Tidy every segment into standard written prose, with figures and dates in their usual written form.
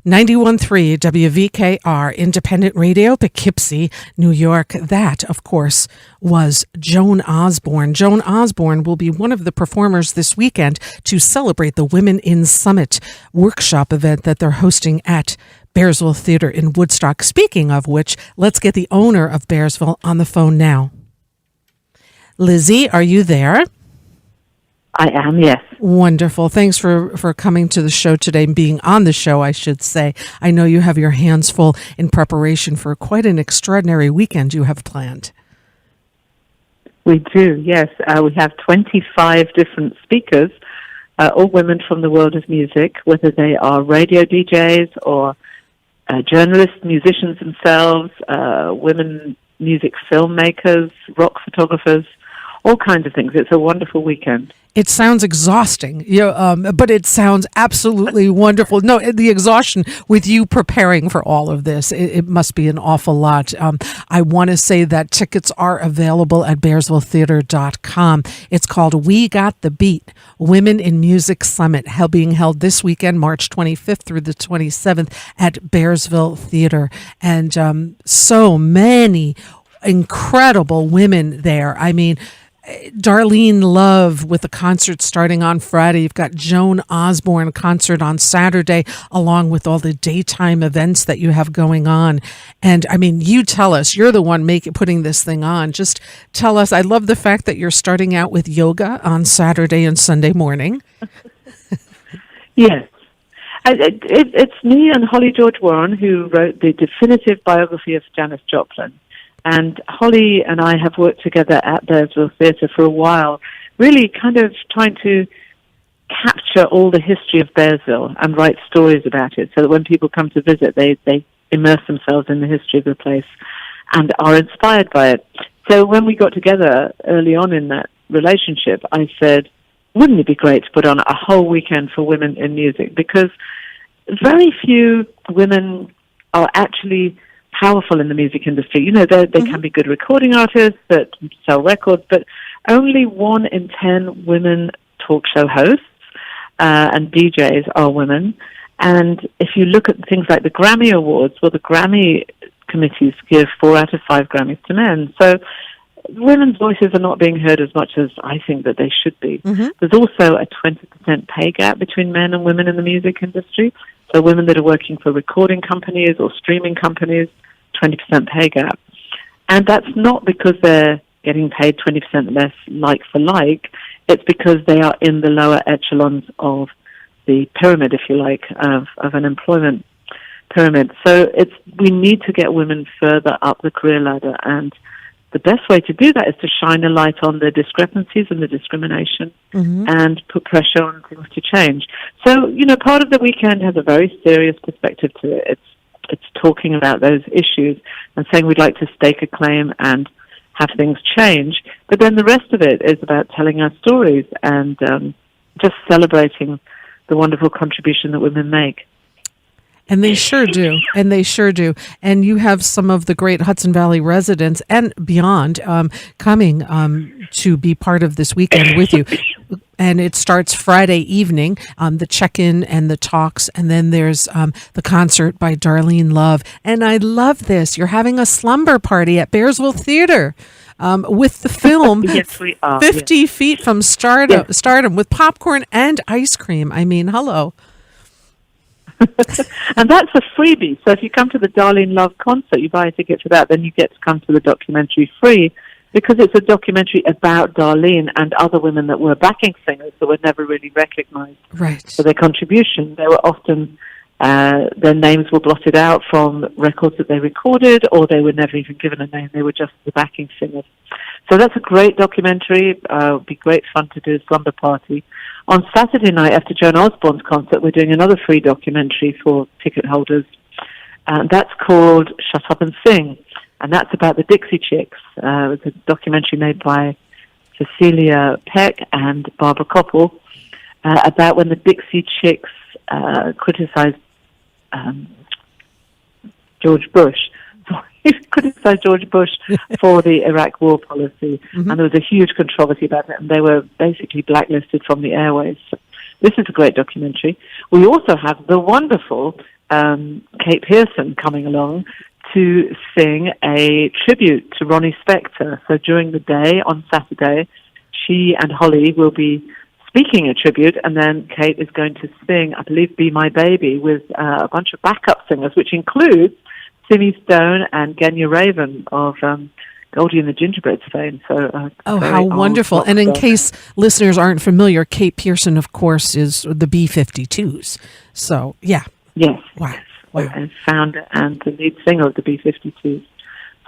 91.3 WVKR Independent Radio, Poughkeepsie, New York. That, of course, was Joan Osborne. Joan Osborne will be one of the performers this weekend to celebrate the Women in Summit workshop event that they're hosting at Bearsville Theater in Woodstock. Speaking of which, let's get the owner of Bearsville on the phone now. Lizzie, are you there? I am, yes. Wonderful. Thanks for coming to the show today, being on the show, I should say. I know you have your hands full in preparation for quite an extraordinary weekend you have planned. We do, yes. We have 25 different speakers, all women from the world of music, whether they are radio DJs or journalists, musicians themselves, women music filmmakers, rock photographers, all kinds of things. It's a wonderful weekend. It sounds exhausting, but it sounds absolutely wonderful. No, the exhaustion with you preparing for all of this, it must be an awful lot. I want to say that tickets are available at bearsvilletheater.com. It's called We Got the Beat, Women in Music Summit, being held this weekend, March 25th through the 27th at Bearsville Theater. And so many incredible women there. I mean, Darlene Love with a concert starting on Friday. You've got Joan Osborne concert on Saturday, along with all the daytime events that you have going on. And I mean, you tell us, you're the one putting this thing on. Just tell us. I love the fact that you're starting out with yoga on Saturday and Sunday morning. Yes. It's me and Holly George Warren who wrote the definitive biography of Janis Joplin. And Holly and I have worked together at Bearsville Theatre for a while, really kind of trying to capture all the history of Bearsville and write stories about it so that when people come to visit, they immerse themselves in the history of the place and are inspired by it. So when we got together early on in that relationship, I said, wouldn't it be great to put on a whole weekend for women in music? Because very few women are actually powerful in the music industry. You know, they can be good recording artists that sell records, but only 1 in 10 women talk show hosts and DJs are women. And if you look at things like the Grammy Awards, well, the Grammy committees give 4 out of 5 Grammys to men. So women's voices are not being heard as much as I think that they should be. There's also a 20% pay gap between men and women in the music industry. So women that are working for recording companies or streaming companies, 20% pay gap. And that's not because they're getting paid 20% less like for like. It's because they are in the lower echelons of the pyramid, if you like, of an employment pyramid. So we need to get women further up the career ladder. And the best way to do that is to shine a light on the discrepancies and the discrimination and put pressure on things to change. So, you know, part of the weekend has a very serious perspective to it. It's talking about those issues and saying we'd like to stake a claim and have things change. But then the rest of it is about telling our stories and just celebrating the wonderful contribution that women make. And they sure do. And they sure do. And you have some of the great Hudson Valley residents and beyond coming to be part of this weekend with you. And it starts Friday evening, the check-in and the talks, and then there's the concert by Darlene Love. And I love this. You're having a slumber party at Bearsville Theater with the film Yes, we are. 50 Feet from Stardom with popcorn and ice cream. I mean, hello. And that's a freebie. So if you come to the Darlene Love concert, you buy a ticket for that, then you get to come to the documentary free, because it's a documentary about Darlene and other women that were backing singers that were never really recognized for their contribution. They were often, their names were blotted out from records that they recorded, or they were never even given a name. They were just the backing singers. So that's a great documentary. It would be great fun to do a slumber party. On Saturday night, after Joan Osborne's concert, we're doing another free documentary for ticket holders. That's called Shut Up and Sing. And that's about the Dixie Chicks. It was a documentary made by Cecilia Peck and Barbara Koppel about when the Dixie Chicks criticized George Bush. Criticized George Bush for the Iraq war policy. And there was a huge controversy about it, and they were basically blacklisted from the airwaves. So this is a great documentary. We also have the wonderful Kate Pearson coming along to sing a tribute to Ronnie Spector. So during the day on Saturday, she and Holly will be speaking a tribute, and then Kate is going to sing, I believe, Be My Baby, with a bunch of backup singers, which includes Timmy Stone and Genya Raven of Goldie and the Gingerbreads fame. So, how wonderful. And in case listeners aren't familiar, Kate Pearson, of course, is the B-52s. So, yeah. Yes. Wow. And founder and the lead singer of the B-52s.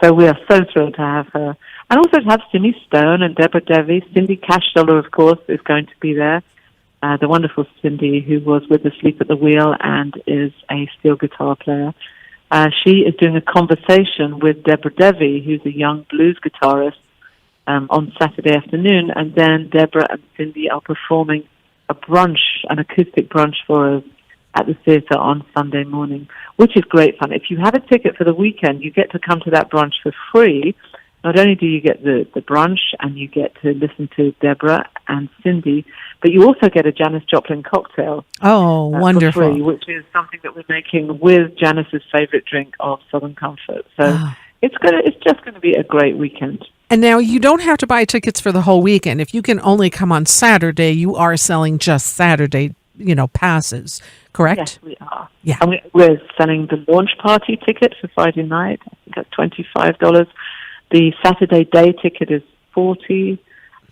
So we are so thrilled to have her. And also to have Timmy Stone and Deborah Devi. Cindy Cashdoller, of course, is going to be there. The wonderful Cindy, who was with Asleep at the Wheel and is a steel guitar player. She is doing a conversation with Deborah Devi, who's a young blues guitarist, on Saturday afternoon. And then Deborah and Cindy are performing a brunch, an acoustic brunch for us at the theatre on Sunday morning, which is great fun. If you have a ticket for the weekend, you get to come to that brunch for free. Not only do you get the brunch and you get to listen to Deborah and Cindy, but you also get a Janis Joplin cocktail. Oh, wonderful. For free, which is something that we're making with Janis's favorite drink of Southern Comfort. So it's just going to be a great weekend. And now you don't have to buy tickets for the whole weekend. If you can only come on Saturday, you are selling just Saturday, passes, correct? Yes, we are. Yeah. And we're selling the launch party ticket for Friday night. I think that's $25. The Saturday day ticket is $40,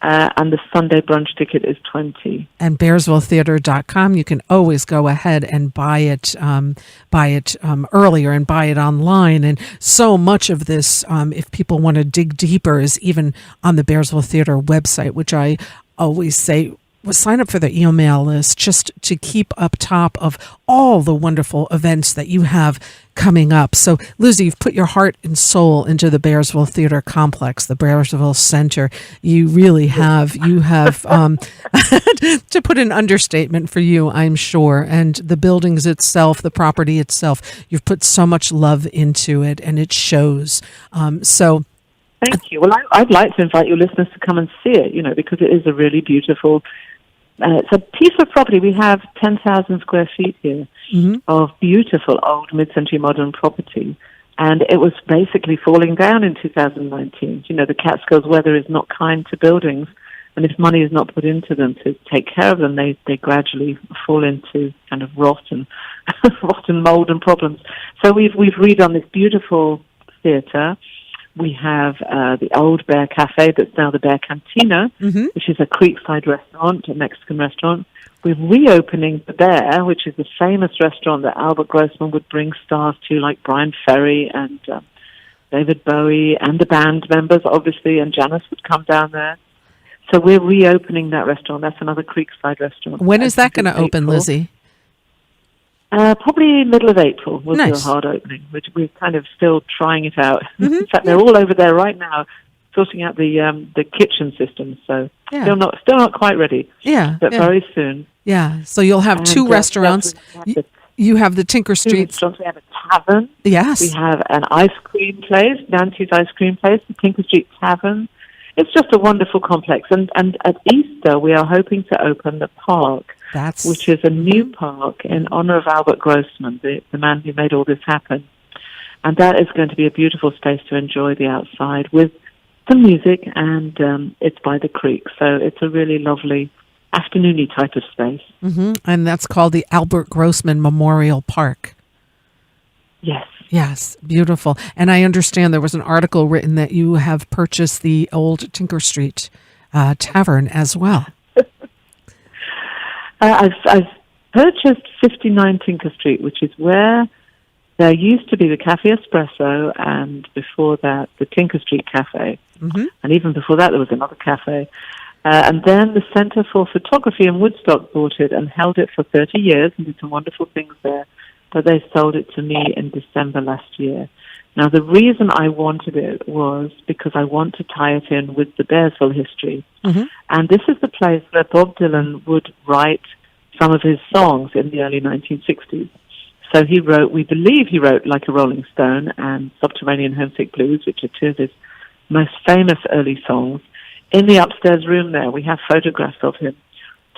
and the Sunday brunch ticket is $20. And BearsvilleTheater.com, you can always go ahead and buy it earlier and buy it online. And so much of this, if people want to dig deeper, is even on the Bearsville Theater website, which I always say, sign up for the email list just to keep up top of all the wonderful events that you have coming up. So, Lizzie, you've put your heart and soul into the Bearsville Theater Complex, the Bearsville Center. You really have. You have, to put an understatement for you, I'm sure. And the buildings itself, the property itself, you've put so much love into it, and it shows. Thank you. Well, I'd like to invite your listeners to come and see it, because it is a really beautiful. It's a piece of property. We have 10,000 square feet here of beautiful old mid-century modern property. And it was basically falling down in 2019. The Catskills weather is not kind to buildings. And if money is not put into them to take care of them, they gradually fall into kind of rot and mold and problems. So we've redone this beautiful theatre. We have the old Bear Cafe that's now the Bear Cantina, which is a creekside restaurant, a Mexican restaurant. We're reopening the Bear, which is the famous restaurant that Albert Grossman would bring stars to, like Brian Ferry and David Bowie and the band members, obviously, and Janis would come down there. So we're reopening that restaurant. That's another creekside restaurant. When is that going to open, Lizzie? Probably middle of April will be a hard opening, which we're kind of still trying it out. In fact, they're all over there right now, sorting out the kitchen system. So still not quite ready. Yeah, but very soon. Yeah. So you'll have two restaurants. You have the Tinker Street. We have a tavern. Yes. We have an ice cream place, Nancy's Ice Cream Place, the Tinker Street Tavern. It's just a wonderful complex. And at Easter, we are hoping to open the park, which is a new park in honor of Albert Grossman, the man who made all this happen. And that is going to be a beautiful space to enjoy the outside with some music, and it's by the creek. So it's a really lovely afternoony type of space. And that's called the Albert Grossman Memorial Park. Yes. Yes, beautiful. And I understand there was an article written that you have purchased the old Tinker Street Tavern as well. I've purchased 59 Tinker Street, which is where there used to be the Cafe Espresso, and before that, the Tinker Street Cafe. And even before that, there was another cafe. And then the Center for Photography in Woodstock bought it and held it for 30 years and did some wonderful things there. But they sold it to me in December last year. Now, the reason I wanted it was because I want to tie it in with the Bearsville history. And this is the place where Bob Dylan would write some of his songs in the early 1960s. So we believe he wrote Like a Rolling Stone and Subterranean Homesick Blues, which are two of his most famous early songs. In the upstairs room there, we have photographs of him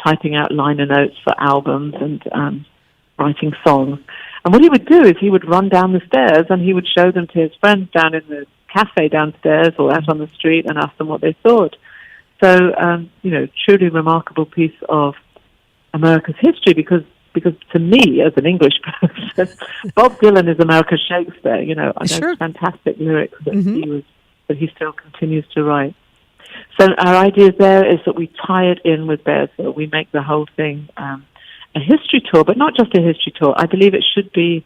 typing out liner notes for albums and writing songs. And what he would do is he would run down the stairs and he would show them to his friends down in the cafe downstairs or out on the street and ask them what they thought. So, truly remarkable piece of America's history because to me, as an English person, Bob Dylan is America's Shakespeare. And Sure. those fantastic lyrics that he still continues to write. So our idea there is that we tie it in with Bearsville. We make the whole thing a history tour, but not just a history tour. I believe it should be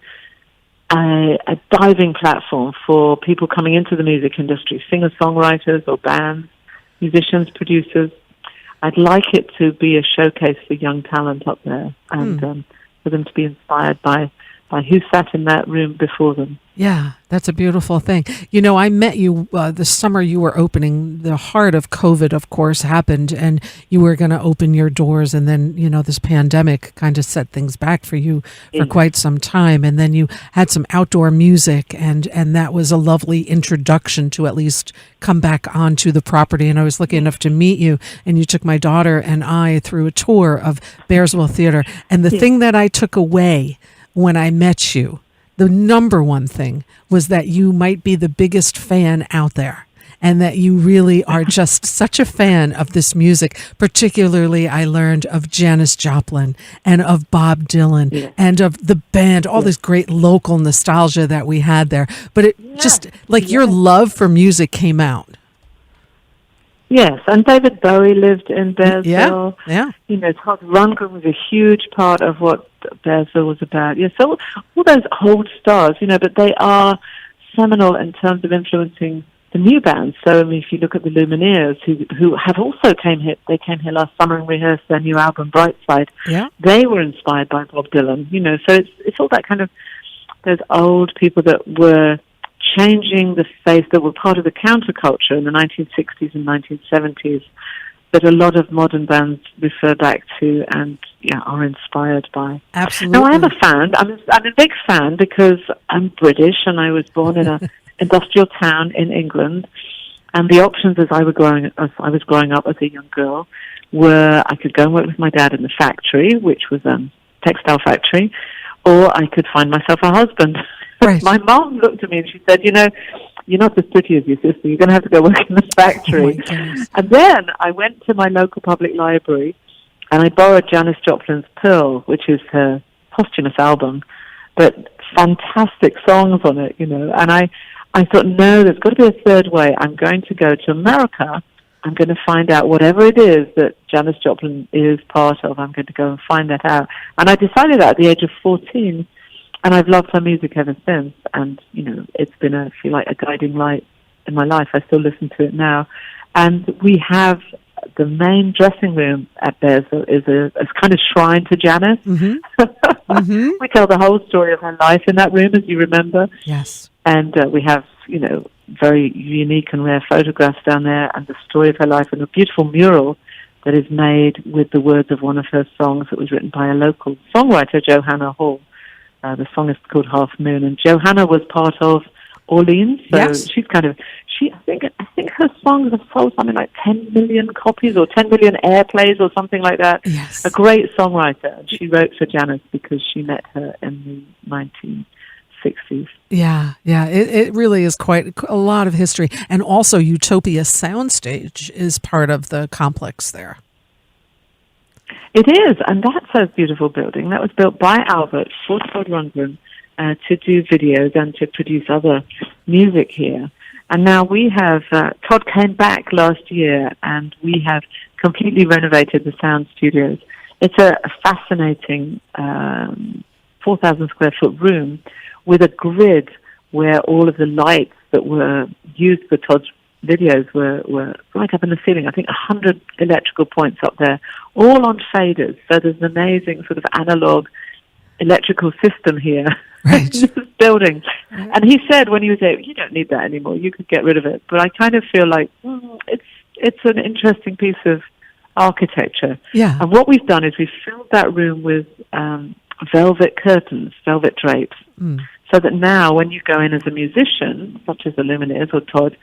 a diving platform for people coming into the music industry, singer-songwriters or bands, musicians, producers. I'd like it to be a showcase for young talent up there and for them to be inspired by who sat in that room before them. Yeah, that's a beautiful thing. I met you the summer you were opening. The heart of COVID, of course, happened, and you were going to open your doors, and then, this pandemic kind of set things back for you for quite some time, and then you had some outdoor music, and that was a lovely introduction to at least come back onto the property, and I was lucky enough to meet you, and you took my daughter and I through a tour of Bearsville Theater, and the thing that I took away when I met you, the number one thing was that you might be the biggest fan out there and that you really are just such a fan of this music. Particularly, I learned of Janis Joplin and of Bob Dylan and of the band, all this great local nostalgia that we had there. But it just, your love for music came out. Yes, and David Bowie lived in Bearsville. Yeah. Todd Rundgren was a huge part of what Bearsville was about. Yeah, so all those old stars, but they are seminal in terms of influencing the new bands. So, if you look at the Lumineers, who have also came here last summer and rehearsed their new album, Brightside. Yeah. They were inspired by Bob Dylan, so it's all that kind of, those old people that were changing the face, that were part of the counterculture in the 1960s and 1970s that a lot of modern bands refer back to and are inspired by. Absolutely. Now, I am a fan. I'm a big fan because I'm British and I was born in an industrial town in England, and the options as I was growing up as a young girl were I could go and work with my dad in the factory, which was a textile factory, or I could find myself a husband. Right. My mom looked at me and she said, you're not as pretty as your sister. You're going to have to go work in the factory. And then I went to my local public library and I borrowed Janis Joplin's Pearl, which is her posthumous album, but fantastic songs on it, And I thought, no, there's got to be a third way. I'm going to go to America. I'm going to find out whatever it is that Janis Joplin is part of. I'm going to go and find that out. And I decided that at the age of 14. And I've loved her music ever since. And, it's been, if you like, a guiding light in my life. I still listen to it now. And we have the main dressing room at Bearsville is a kind of shrine to Janis. We tell the whole story of her life in that room, as you remember. Yes. And we have, very unique and rare photographs down there and the story of her life and a beautiful mural that is made with the words of one of her songs that was written by a local songwriter, Johanna Hall. The song is called Half Moon, and Johanna was part of Orleans, so she's I think her songs have sold something like 10 million copies or 10 million airplays or something like that. Yes. A great songwriter, and she wrote for Janis because she met her in the 1960s. Yeah, it really is quite a lot of history, and also Utopia Soundstage is part of the complex there. It is, and that's a beautiful building. That was built by Albert for Todd Rundgren to do videos and to produce other music here. And now we have, Todd came back last year, and we have completely renovated the sound studios. It's a fascinating 4,000 square foot room with a grid where all of the lights that were used for Todd's videos were right up in the ceiling. I think 100 electrical points up there, all on faders. So there's an amazing sort of analog electrical system here right. in this building. And he said when he was there, you don't need that anymore. You could get rid of it. But I kind of feel like it's an interesting piece of architecture. Yeah. And what we've done is we've filled that room with velvet curtains, velvet drapes, so that now when you go in as a musician, such as the Lumineers or Todd,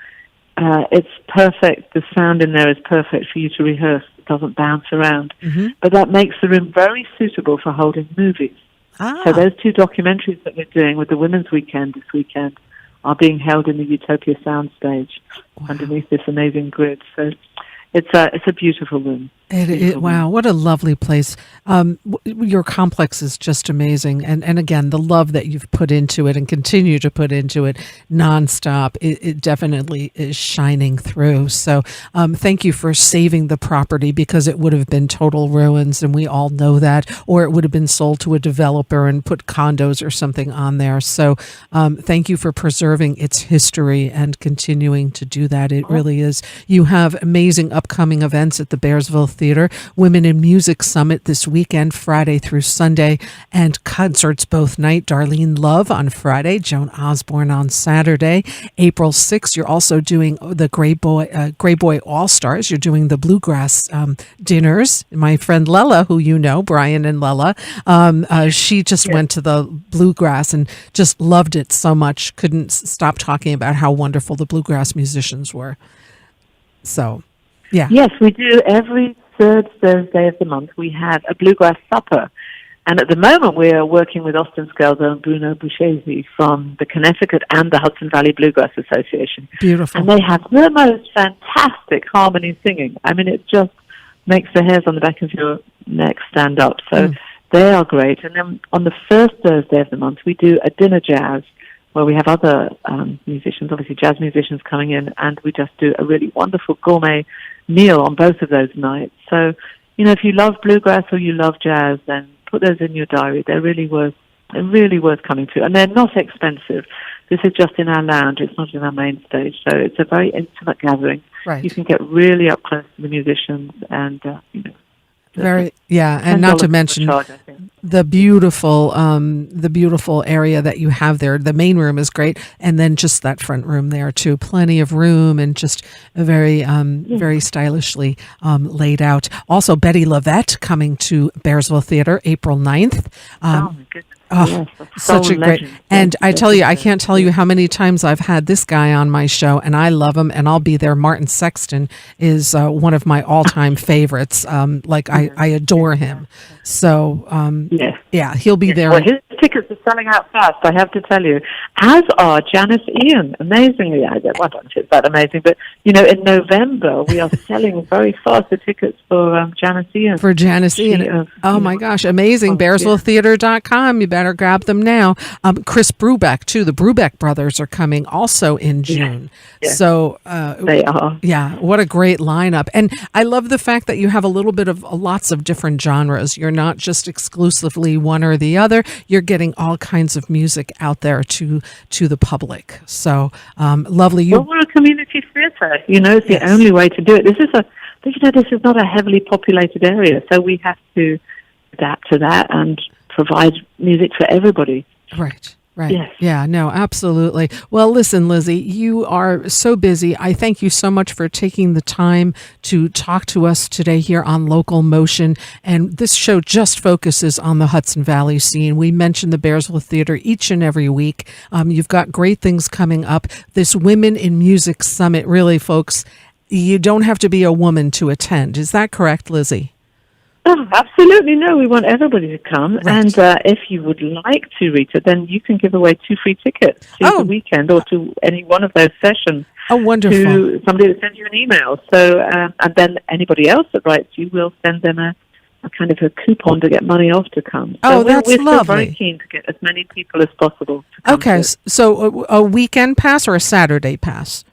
it's perfect. The sound in there is perfect for you to rehearse. It doesn't bounce around. But that makes the room very suitable for holding movies. So those two documentaries that we're doing with the Women's Weekend this weekend are being held in the Utopia Soundstage underneath this amazing grid. So it's a beautiful room. Wow, what a lovely place. Your complex is just amazing. And again, the love that you've put into it and continue to put into it nonstop, it definitely is shining through. So thank you for saving the property, because it would have been total ruins, and we all know that, or it would have been sold to a developer and put condos or something on there. So thank you for preserving its history and continuing to do that. It really is. You have amazing upcoming events at the Bearsville Theater, Women in Music Summit this weekend, Friday through Sunday, and concerts both night. Darlene Love on Friday, Joan Osborne on Saturday. April 6th, you're also doing the Gray Boy All-Stars. You're doing the Bluegrass dinners. My friend Lella, who you know, Brian and Lella, she just went to the Bluegrass and just loved it so much, couldn't stop talking about how wonderful the Bluegrass musicians were. So, yeah. Yes, we do every third Thursday of the month. We have a bluegrass supper. And at the moment, we are working with Austin Scalzo and Bruno Buchesi from the Connecticut and the Hudson Valley Bluegrass Association. Beautiful. And they have the most fantastic harmony singing. I mean, it just makes the hairs on the back of your neck stand up. So they are great. And then on the first Thursday of the month, we do a dinner jazz where we have other musicians, obviously jazz musicians coming in, and we just do a really wonderful gourmet meal on both of those nights. So, you know, if you love bluegrass or you love jazz, then put those in your diary. They're really worth coming to. And they're not expensive. This is just in our lounge. It's not in our main stage. So it's a very intimate gathering. Right. You can get really up close to the musicians and, you know. And not to mention the beautiful area that you have there. The main room is great, and then just that front room there too. Plenty of room and just a very stylishly laid out. Also, Betty Lavette coming to Bearsville Theater April 9th. Oh my goodness. Oh, yes, such a great, and I tell you, I can't tell you how many times I've had this guy on my show, and I love him, and I'll be there. Martin Sexton is one of my all-time favorites. I adore him. So, yeah, he'll be there. Well, his tickets are selling out fast, I have to tell you, as are Janice Ian. Amazingly, I don't know if it's that amazing, but, you know, in November, we are selling very fast the tickets for Janice Ian. For Janice Ian. Oh, my gosh, amazing. BearsvilleTheater.com. You better grab them now. Chris Brubeck, too. The Brubeck brothers are coming also in June. Yeah. So they are. Yeah, what a great lineup. And I love the fact that you have a little bit of lots of different genres. You're not just exclusively one or the other. You're getting all kinds of music out there to the public. So lovely. Well, we're a community theatre. You know, it's the only way to do it. This is not a heavily populated area, so we have to adapt to that and provide music for everybody. Right. Yes. Yeah, no, absolutely. Well, listen, Lizzie, you are so busy. I thank you so much for taking the time to talk to us today here on Local Motion. And this show just focuses on the Hudson Valley scene. We mention the Bearsville Theater each and every week. You've got great things coming up. This Women in Music Summit, really, folks, you don't have to be a woman to attend. Is that correct, Lizzie? Oh, absolutely no. We want everybody to come. Right. And if you would like to, Rita, then you can give away 2 free tickets to the weekend or to any one of those sessions. Oh, wonderful. To somebody that sends you an email. So, and then anybody else that writes you will send them a kind of a coupon to get money off to come. So that's we're lovely. Still very keen to get as many people as possible to come. Okay, so a weekend pass or a Saturday pass?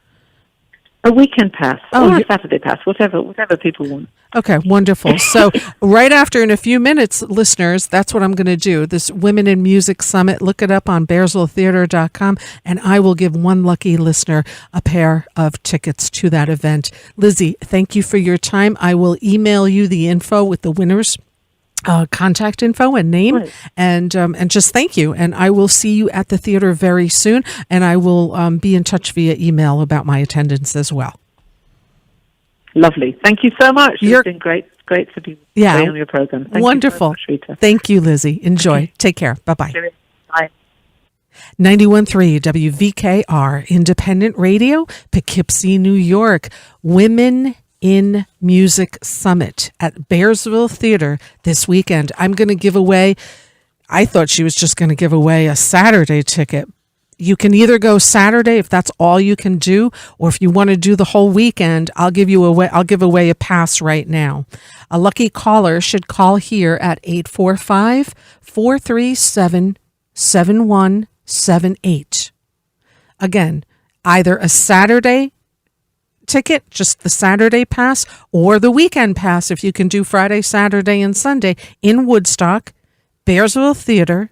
A weekend pass or a Saturday pass, whatever people want. Okay, wonderful. So right after, in a few minutes, listeners, that's what I'm going to do. This Women in Music Summit, look it up on BearsvilleTheater.com, and I will give one lucky listener a pair of tickets to that event. Lizzie, thank you for your time. I will email you the info with the winners. Contact info and name, right. and just thank you. And I will see you at the theater very soon, and I will be in touch via email about my attendance as well. Lovely. Thank you so much. It's been great to be on your program. Thank wonderful. You so much, Rita. Thank you, Lizzie. Enjoy. Okay. Take care. Bye-bye. Bye. 91.3 WVKR, Independent Radio, Poughkeepsie, New York. Women in Music Summit at Bearsville Theater this weekend. I'm going to give away I thought she was just going to give away a Saturday ticket. You can either go Saturday if that's all you can do, or if you want to do the whole weekend, I'll give away a pass right now. A lucky caller should call here at 845-437-7178. Again, either a Saturday ticket, just the Saturday pass, or the weekend pass if you can do Friday, Saturday, and Sunday in Woodstock, Bearsville Theater,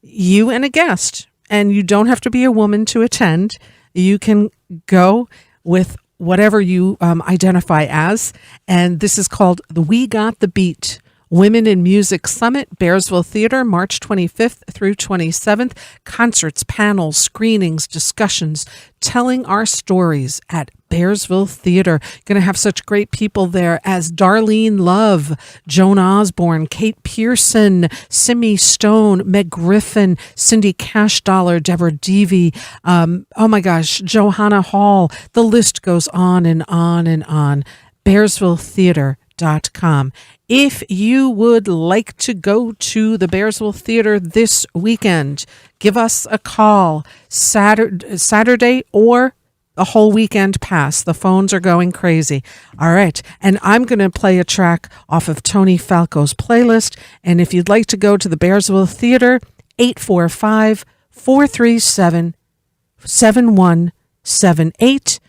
you and a guest. And you don't have to be a woman to attend. You can go with whatever you identify as. And this is called the We Got the Beat Women in Music Summit, Bearsville Theater, March 25th through 27th. Concerts, panels, screenings, discussions, telling our stories at Bearsville Theater. Going to have such great people there as Darlene Love, Joan Osborne, Kate Pearson, Simi Stone, Meg Griffin, Cindy Cashdollar, Deborah Deavy, oh my gosh, Johanna Hall. The list goes on and on and on. BearsvilleTheater.com. If you would like to go to the Bearsville Theater this weekend, give us a call Saturday or a whole weekend pass. The phones are going crazy. All right. And I'm going to play a track off of Tony Falco's playlist. And if you'd like to go to the Bearsville Theater, 845-437-7178.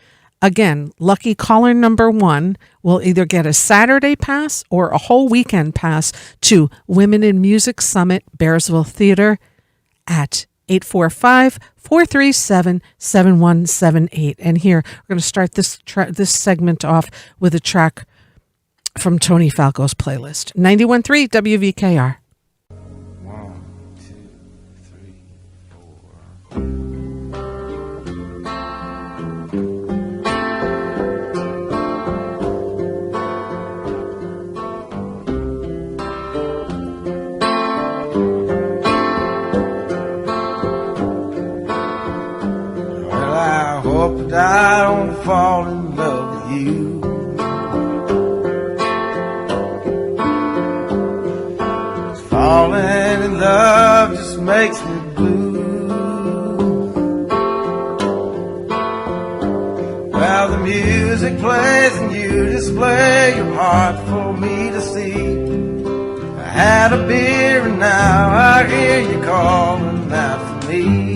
Again, lucky caller number 1 will either get a Saturday pass or a whole weekend pass to Women in Music Summit, Bearsville Theater at 845-437-7178. And here, we're going to start this segment off with a track from Tony Falco's playlist. 91.3 WVKR. 1, 2, 3, 4. Hope that I don't fall in love with you. 'Cause falling in love just makes me blue. Well, the music plays and you display your heart for me to see. I had a beer and now I hear you calling out for me.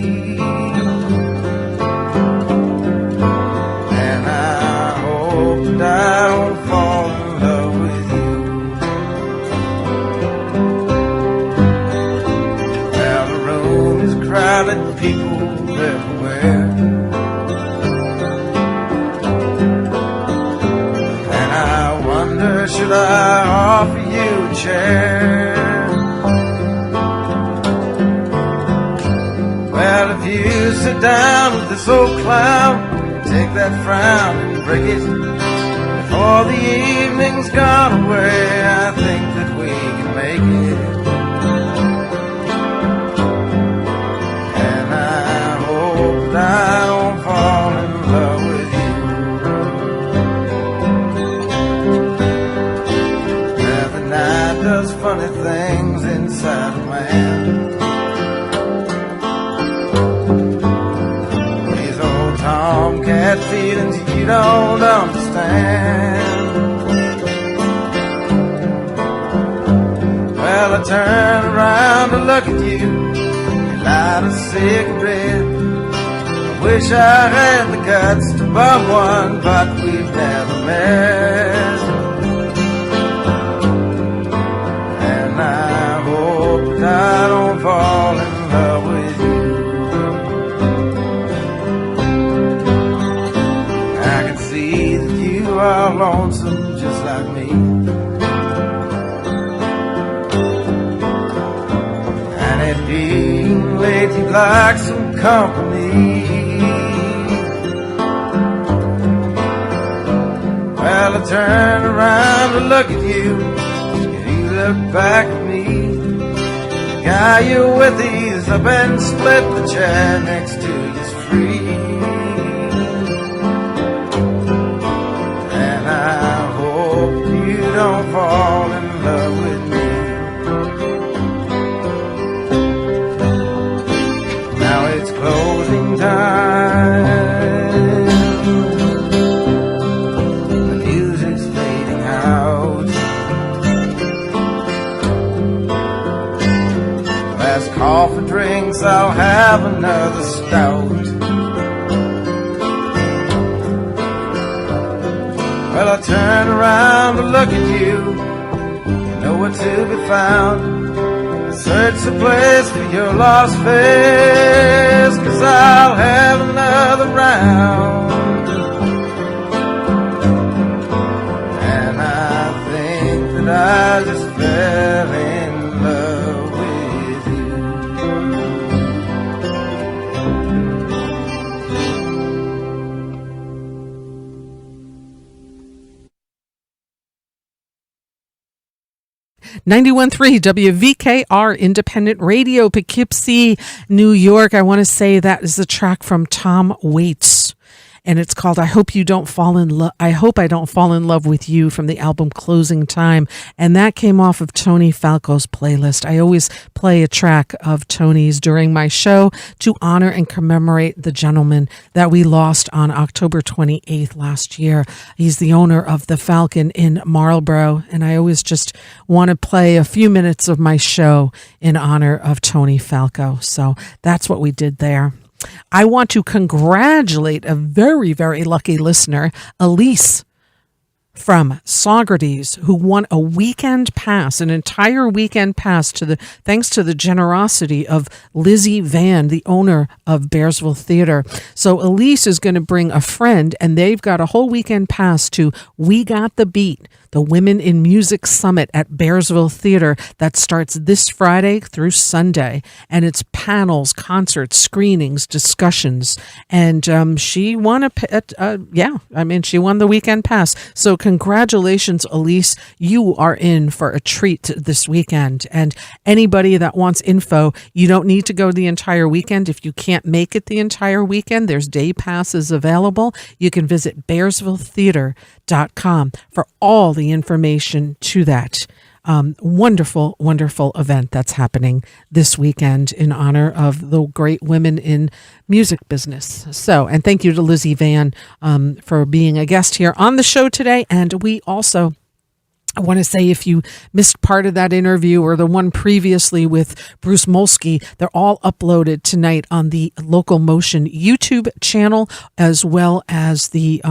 I don't fall in love with you. Well, the room is crowded, people everywhere, and I wonder, should I offer you a chair? Well, if you sit down with this old clown, take that frown and break it. Before the evening's gone away, I think that we can make it. And I hope that I don't fall in love with you. Now the night does funny things inside a man. These old tomcat feelings you don't understand. Well, I turn around to look at you and light a cigarette. I wish I had the guts to bum one, but we've never met. And I hope that I don't fall in love with you. You are lonesome just like me, and it being late you'd like some company. Well, I turned around to look at you, and you looked back at me. The guy you're with, he's up and split the chair next to you's free. I hope you don't fall in love with me. last coffee drinks, I'll have another stout. Well, I turn around to look at you, nowhere to be found. Search the place for your lost face, 'cause I'll have another round. And I think that I just fell in love with you. 91.3 WVKR Independent Radio, Poughkeepsie, New York. I want to say that is the track from Tom Waits, and it's called I Hope I Don't Fall in Love with You, from the album Closing Time. And that came off of Tony Falco's playlist. I always play a track of Tony's during my show to honor and commemorate the gentleman that we lost on October 28th last year. He's the owner of the Falcon in Marlborough, and I always just want to play a few minutes of my show in honor of Tony Falco. So that's what we did there. I want to congratulate a very, very lucky listener, Elise from Saugerties, who won a weekend pass, an entire weekend pass, thanks to the generosity of Lizzie Vann, the owner of Bearsville Theater. So Elise is going to bring a friend, and they've got a whole weekend pass to We Got the Beat, the Women in Music Summit at Bearsville Theater that starts this Friday through Sunday. And it's panels, concerts, screenings, discussions. And she won she won the weekend pass. So congratulations, Elise. You are in for a treat this weekend. And anybody that wants info, you don't need to go the entire weekend. If you can't make it the entire weekend, there's day passes available. You can visit bearsvilletheater.com for all the information to that wonderful, wonderful event that's happening this weekend in honor of the great women in music business. So, and thank you to Lizzie Vann for being a guest here on the show today. And we also, I want to say, if you missed part of that interview or the one previously with Bruce Molsky, they're all uploaded tonight on the LocalMotion YouTube channel, as well as the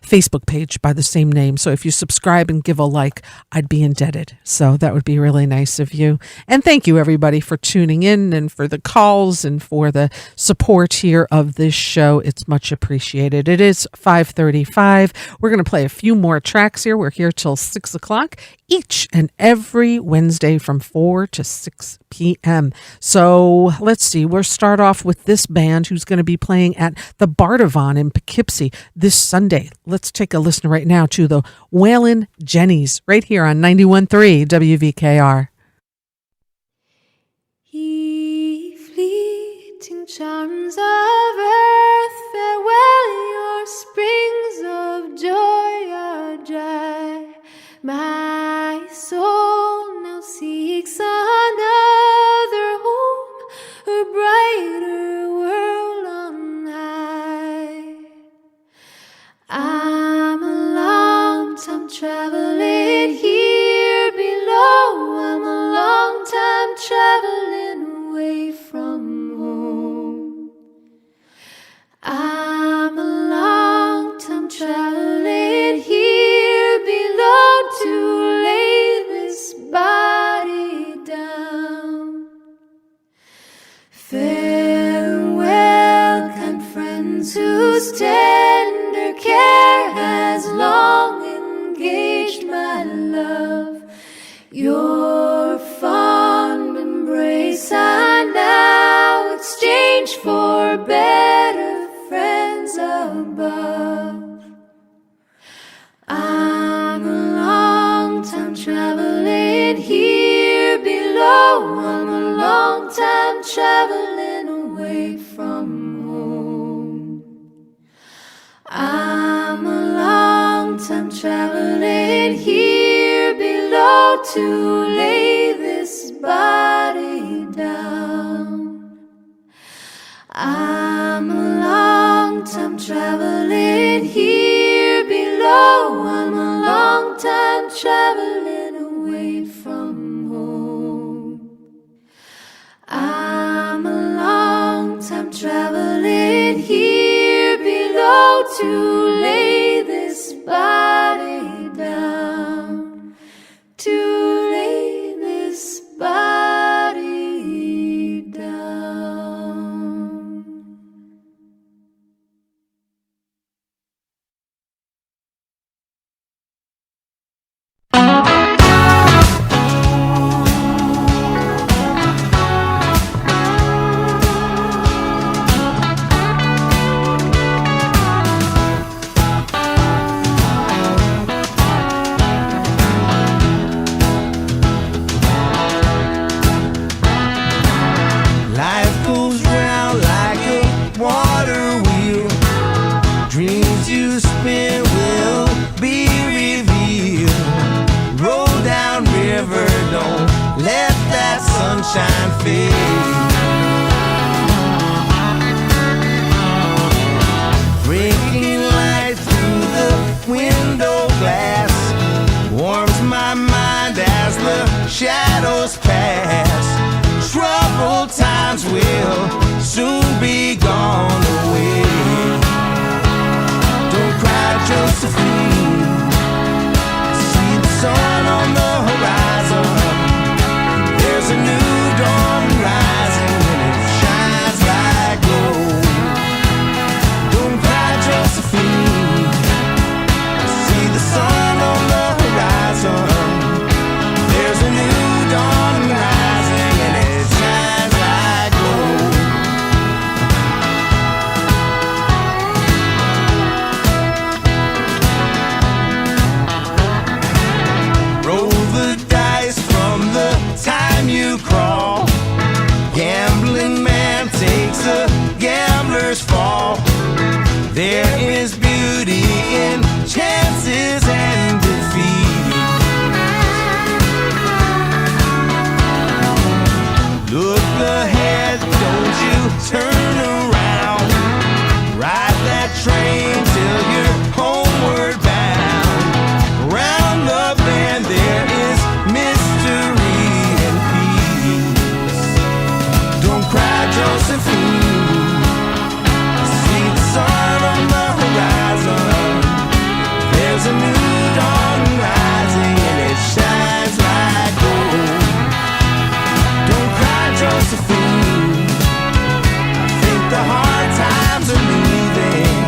Facebook page by the same name. So if you subscribe and give a like, I'd be indebted. So that would be really nice of you. And thank you, everybody, for tuning in and for the calls and for the support here of this show. It's much appreciated. It is 5:35. We're going to play a few more tracks here. We're here till 6 o'clock. Each and every Wednesday from 4 to 6 p.m. So let's see. We'll start off with this band who's going to be playing at the Bardavon in Poughkeepsie this Sunday. Let's take a listen right now to the Waylon Jennies right here on 91.3 WVKR. Ye fleeting charms of earth, farewell, your springs of joy are dry. My soul now seeks another home, a brighter world on high. I'm a long time traveling here below. I'm a long time traveling away from home. I'm a long time traveling here below to lay this body down. Farewell, kind friends, whose tender care has long engaged my love. Your fond embrace I now exchange for better friends above. I'm a long time traveling here below. I'm a long time traveling away from home. I'm a long time traveling here below to lay this body down. I'm a long time traveling here below. I'm a long time traveling away from home. to lay this body down, to lay this body down. Life goes round like a water wheel. Dreams you spin will be revealed. Roll down river, don't let that sunshine fade. Breaking light through the window glass warms my mind as the shadows pass. Troubled times will soon be gone away. Don't cry, Josephine. See the sun on the horizon. There's a new dawn rising and it shines like gold. Don't cry, Josephine. See the sun on the horizon. There's a new dawn rising and it shines like gold. Roll the dice from the time you crawl. Gambling man takes a gambler's fall. There is beauty in chances and defeat. Look ahead, don't you turn around. Ride that train till you're homeward bound. Round the bend there is mystery and peace. Don't cry, Josephine. See the sun on the horizon. There's a new dawn rising and it shines like gold. Don't cry, Josephine. I think the hard times are leaving.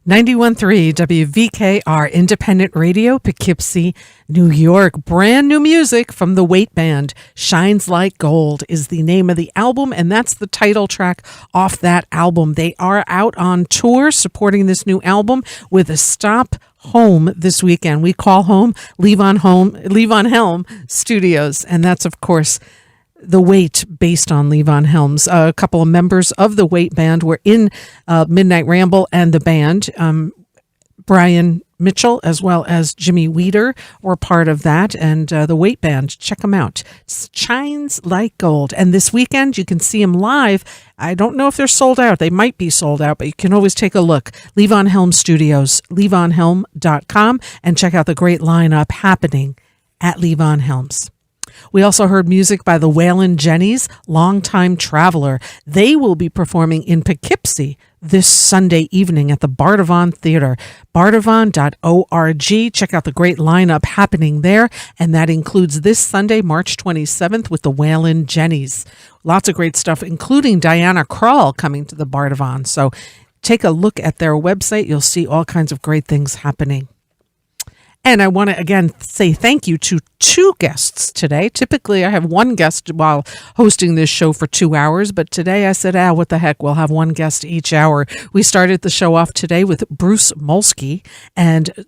91.3 WVKR Independent Radio, Poughkeepsie, New York. Brand new music from the Wait Band. Shines Like Gold is the name of the album, and that's the title track off that album. They are out on tour supporting this new album with a stop home this weekend. We call home Leave on Helm Studios, and that's, of course, The Wait, based on Levon Helms. A couple of members of the Wait Band were in Midnight Ramble and the band. Brian Mitchell, as well as Jimmy Weeder, were part of that. And the Wait Band, check them out. Shines Like Gold. And this weekend, you can see them live. I don't know if they're sold out. They might be sold out, but you can always take a look. Levon Helm Studios, levonhelm.com, and check out the great lineup happening at Levon Helms. We also heard music by the Waylon Jennys, Longtime Traveler. They will be performing in Poughkeepsie this Sunday evening at the Bardavon Theater. Bardavon.org. Check out the great lineup happening there, and that includes this Sunday, March 27th, with the Waylon Jennys. Lots of great stuff, including Diana Krall coming to the Bardavon. So take a look at their website. You'll see all kinds of great things happening. And I want to, again, say thank you to two guests today. Typically, I have one guest while hosting this show for 2 hours, but today I said, what the heck, we'll have one guest each hour. We started the show off today with Bruce Molsky, and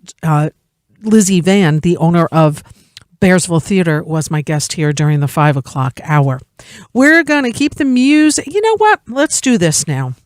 Lizzie Vann, the owner of Bearsville Theater, was my guest here during the 5 o'clock hour. We're going to keep the music. You know what? Let's do this now.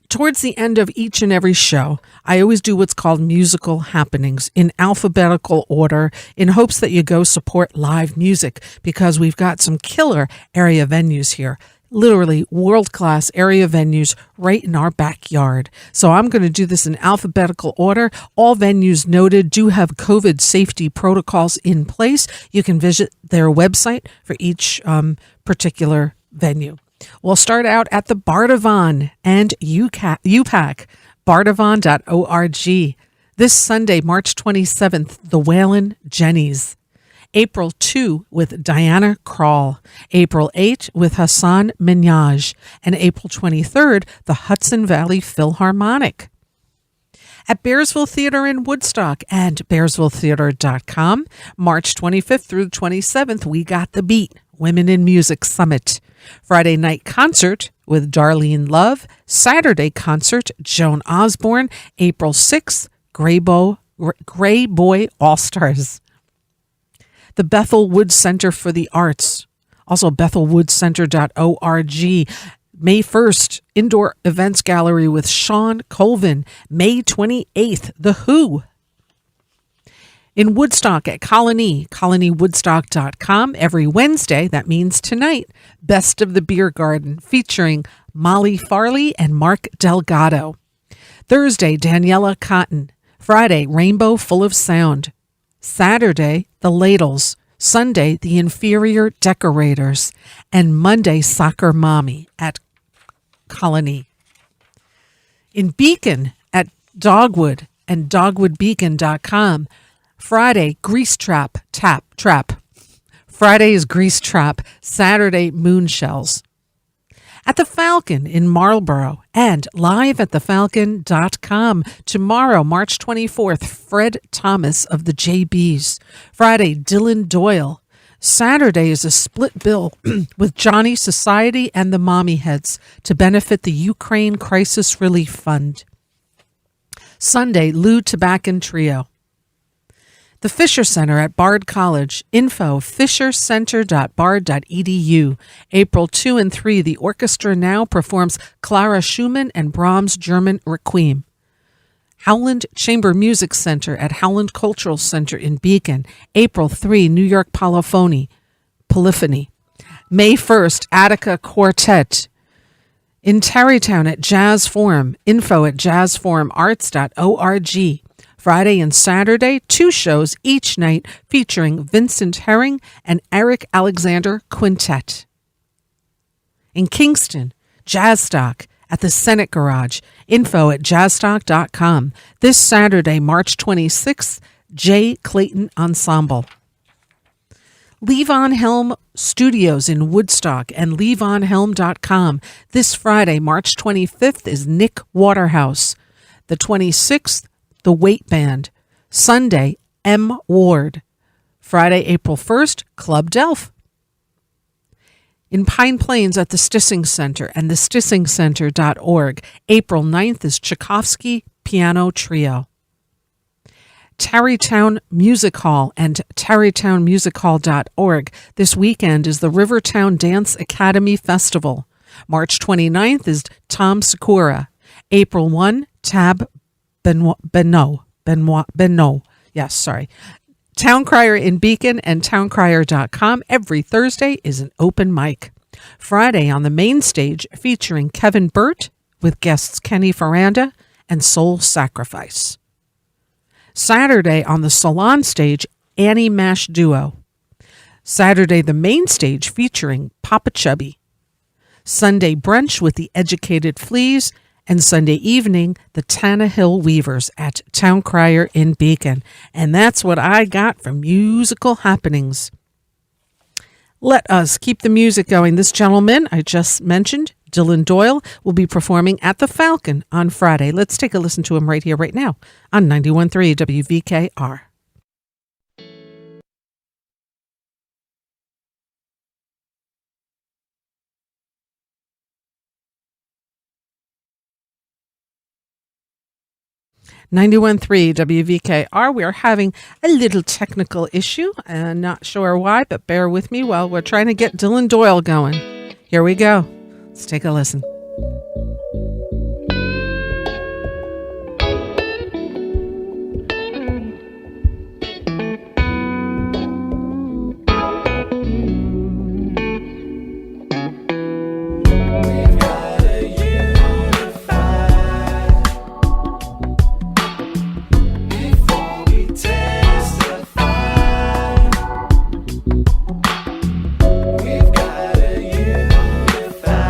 Towards the end of each and every show, I always do what's called musical happenings in alphabetical order in hopes that you go support live music, because we've got some killer area venues here. Literally world-class area venues right in our backyard. So I'm going to do this in alphabetical order. All venues noted do have COVID safety protocols in place. You can visit their website for each particular venue. We'll start out at the Bardavon and UPAC, bardavon.org. This Sunday, March 27th, the Waylon Jennys. April 2 with Diana Krall. April 8 with Hassan Minhaj. And April 23rd, the Hudson Valley Philharmonic. At Bearsville Theater in Woodstock and bearsvilletheater.com, March 25th through 27th, we got The Beat, Women in Music Summit. Friday night concert with Darlene Love. Saturday concert, Joan Osborne. April 6th, Gray Boy All-Stars. The Bethel Woods Center for the Arts, also bethelwoodcenter.org. May 1st, Indoor Events Gallery with Sean Colvin. May 28th, The Who. In Woodstock at Colony, colonywoodstock.com. Every Wednesday, that means tonight, Best of the Beer Garden, featuring Molly Farley and Mark Delgado. Thursday, Daniela Cotton. Friday, Rainbow Full of Sound. Saturday, The Ladles. Sunday, The Inferior Decorators. And Monday, Soccer Mommy at Colony. In Beacon at Dogwood and dogwoodbeacon.com. Friday, Grease Trap. Friday is Grease Trap. Saturday, Moonshells. At the Falcon in Marlborough and live at thefalcon.com. Tomorrow, March 24th, Fred Thomas of the JBs. Friday, Dylan Doyle. Saturday is a split bill with Johnny Society and the Mommy Heads to benefit the Ukraine Crisis Relief Fund. Sunday, Lou Tobacco Trio. The Fisher Center at Bard College. Info, fishercenter.bard.edu. April 2 and 3, the orchestra now performs Clara Schumann and Brahms' German Requiem. Howland Chamber Music Center at Howland Cultural Center in Beacon. April 3, New York Polyphony. May 1st, Attica Quartet. In Tarrytown at Jazz Forum. Info at jazzforumarts.org. Friday and Saturday, 2 shows each night featuring Vincent Herring and Eric Alexander Quintet. In Kingston, Jazzstock at the Senate Garage. Info at jazzstock.com. This Saturday, March 26th, J. Clayton Ensemble. Levon Helm Studios in Woodstock and levonhelm.com. This Friday, March 25th, is Nick Waterhouse. The 26th, The Weight Band. Sunday, M. Ward. Friday, April 1st, Club Delph. In Pine Plains at the Stissing Center and thestissingcenter.org, April 9th is Tchaikovsky Piano Trio. Tarrytown Music Hall and tarrytownmusichall.org. This weekend is the Rivertown Dance Academy Festival. March 29th is Tom Sakura. April 1, Tab Benoit. Yes, sorry. Town Crier in Beacon and towncrier.com. Every Thursday is an open mic. Friday on the main stage featuring Kevin Burt with guests Kenny Ferranda and Soul Sacrifice. Saturday on the Salon stage, Annie Mash Duo. Saturday the main stage featuring Papa Chubby. Sunday brunch with the Educated Fleas, and Sunday evening, the Tannehill Weavers at Town Crier in Beacon. And that's what I got from musical happenings. Let us keep the music going. This gentleman I just mentioned, Dylan Doyle, will be performing at the Falcon on Friday. Let's take a listen to him right here, right now on 91.3 WVKR. .3 WVKR. We are having a little technical issue. Not sure why, but bear with me while we're trying to get Dylan Doyle going. Here we go. Let's take a listen. We've got to unify.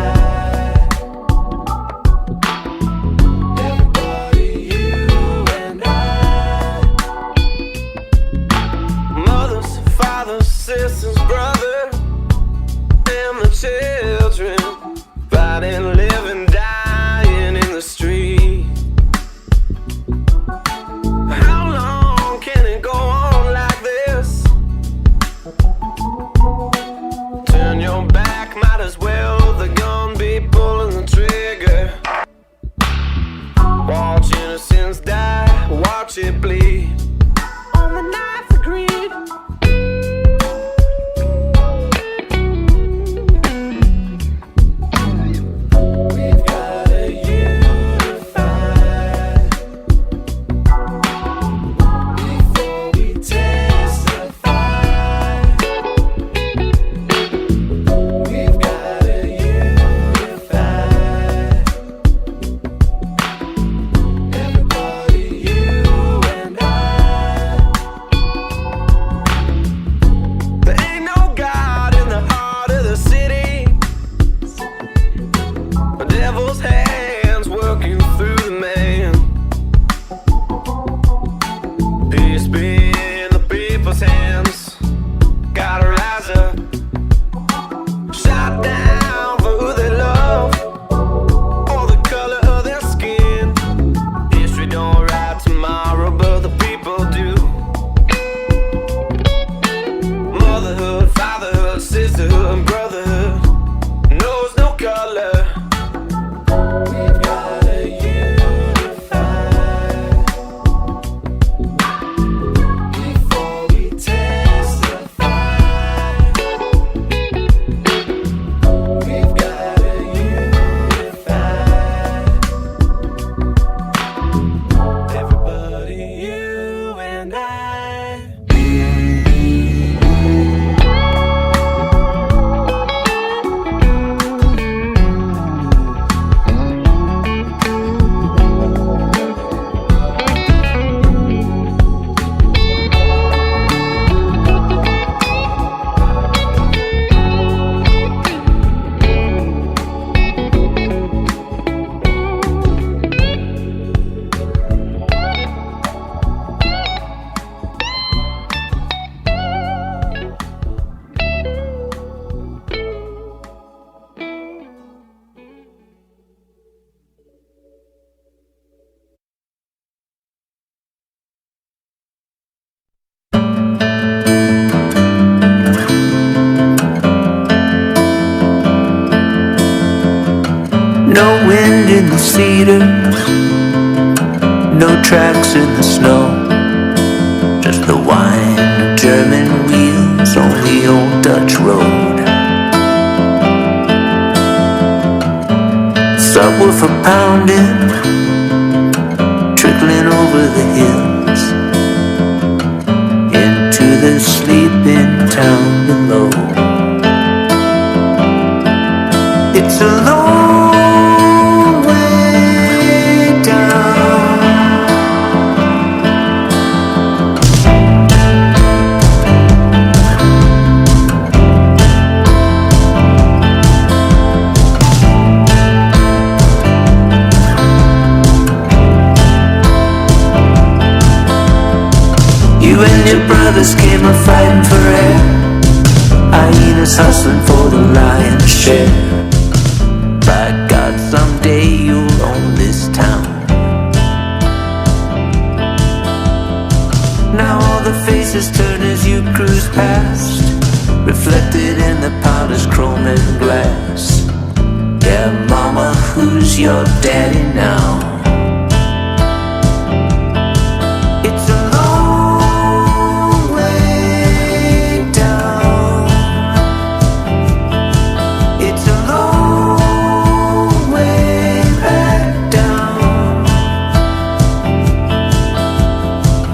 cedars, no tracks in the snow, just the whine of German wheels on the old Dutch road. Subwoofer pounding, trickling over the hills into the sleeping town below. It's a long way down. You and your brothers came a fighting for air, hyenas hustling for the lion's share. By God, someday you'll own this town. Now all the faces turn as you cruise past, reflected in the polished chrome and glass. Yeah, mama, who's your daddy now? It's a long way down. It's a long way back down.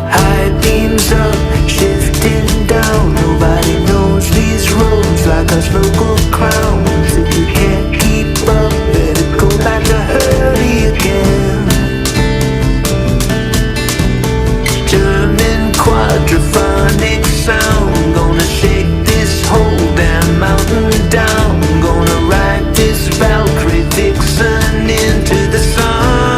High beams up, shifting down. Nobody knows these roads like us local clowns. If you can't keep up, better go back to hurry again. German quadraphonic sound, gonna shake this whole damn mountain down. Gonna ride this Valkyrie vixen into the sun. It's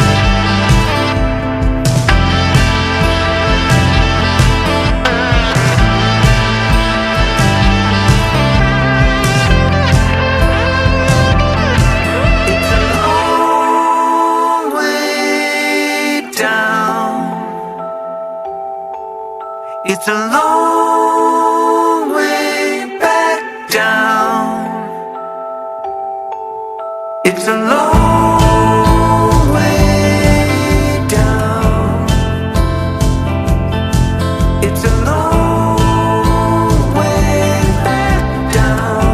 a long way down. It's a long way back down. It's a long way down. It's a long way back down.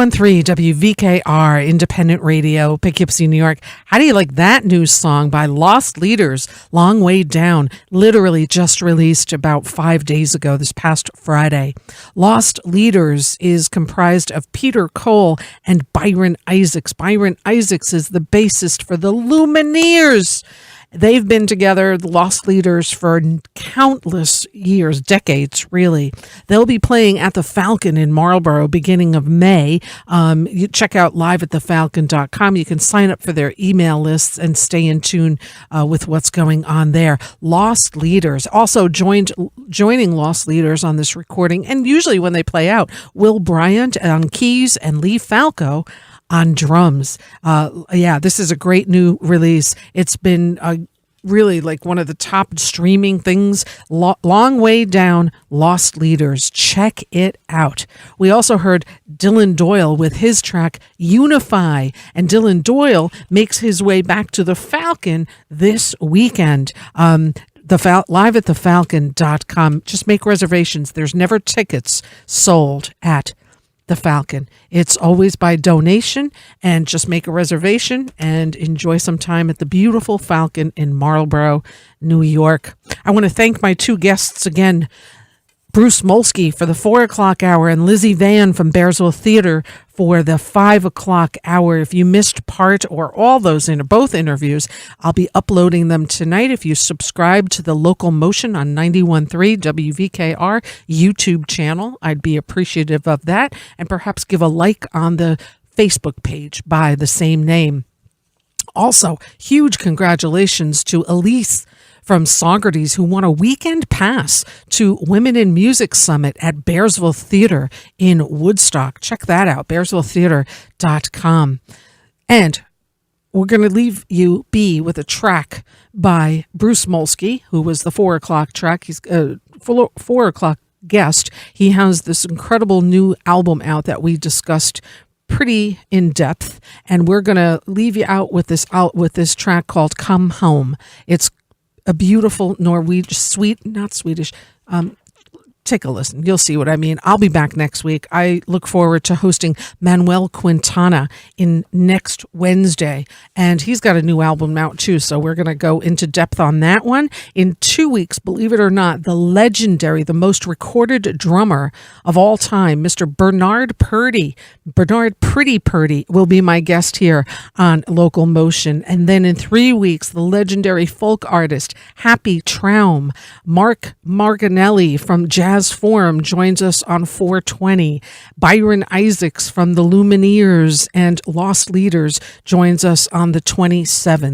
.3 WVKR Independent Radio, Poughkeepsie, New York. How do you like that new song by Lost Leaders, Long Way Down, literally just released about 5 days ago, this past Friday. Lost Leaders is comprised of Peter Cole and Byron Isaacs. Byron Isaacs is the bassist for the Lumineers. They've been together, the Lost Leaders, for countless years, decades, really. They'll be playing at the Falcon in Marlborough beginning of May. You check out liveatthefalcon.com. You can sign up for their email lists and stay in tune with what's going on there. Lost Leaders. Also joining Lost Leaders on this recording, and usually when they play out, Will Bryant on keys and Lee Falco on drums. This is a great new release. It's been really like one of the top streaming things. Long Way Down, Lost Leaders. Check it out. We also heard Dylan Doyle with his track Unify, and Dylan Doyle makes his way back to the Falcon this weekend. Liveatthefalcon.com. Just make reservations. There's never tickets sold at the Falcon. It's always by donation, and just make a reservation and enjoy some time at the beautiful Falcon in Marlborough, New York. I want to thank my two guests again, Bruce Molsky for the 4 o'clock hour, and Lizzie Vann from Bearsville Theater for the 5 o'clock hour. If you missed part or all those both interviews, I'll be uploading them tonight. If you subscribe to the LocalMotion on 91.3 WVKR YouTube channel, I'd be appreciative of that, and perhaps give a like on the Facebook page by the same name. Also, huge congratulations to Elise from Socrates, who won a weekend pass to Women in Music Summit at Bearsville Theater in Woodstock. Check that out, bearsvilletheater.com. And we're going to leave you be with a track by Bruce Molsky, who was the 4 o'clock track. He's a 4 o'clock guest. He has this incredible new album out that we discussed pretty in depth, and we're going to leave you out with this track called Come Home. It's a beautiful not Swedish. Take a listen. You'll see what I mean. I'll be back next week. I look forward to hosting Manuel Quintana in next Wednesday. And he's got a new album out too. So we're going to go into depth on that one. In 2 weeks, believe it or not, the legendary, the most recorded drummer of all time, Mr. Bernard Pretty Purdy will be my guest here on LocalMotion. And then in 3 weeks, the legendary folk artist, Happy Traum, Mark Marganelli from Jazz Forum joins us on 420. Byron Isaacs from the Lumineers and Lost Leaders joins us on the 27th.